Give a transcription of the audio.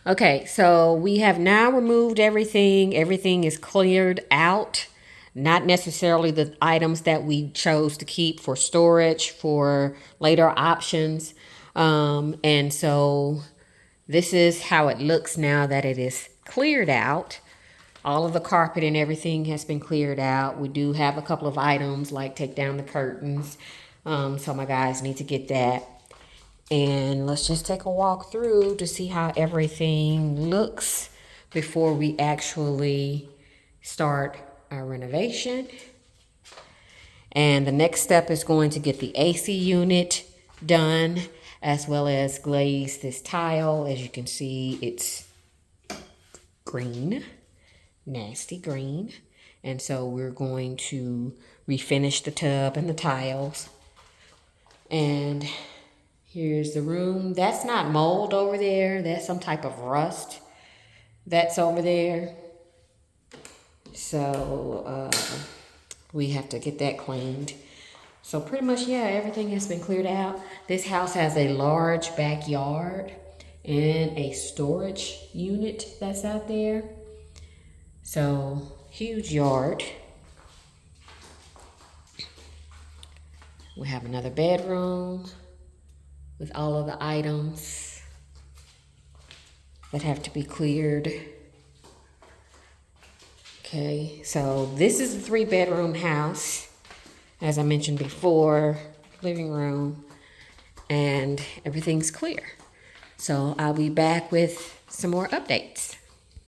Okay, so we have now removed everything. Everything is cleared out. Not necessarily the items that we chose to keep for storage for later options. And so this is how it looks now that it is cleared out. All of the carpet and everything has been cleared out. We do have a couple of items like take down the curtains. So my guys need to get that. And let's just take a walk through to see how everything looks before we actually start our renovation. And the next step is going to get the AC unit done, as well as glaze this tile. As you can see, it's green, nasty green. And so we're going to refinish the tub and the tiles. And here's the room. That's not mold over there. That's some type of rust that's over there. So we have to get that cleaned. So pretty much, yeah, everything has been cleared out. This house has a large backyard and a storage unit that's out there. So huge yard. We have another bedroom with all of the items that have to be cleared. Okay, so this is a 3-bedroom house. As I mentioned before, living room, and everything's clear. So I'll be back with some more updates.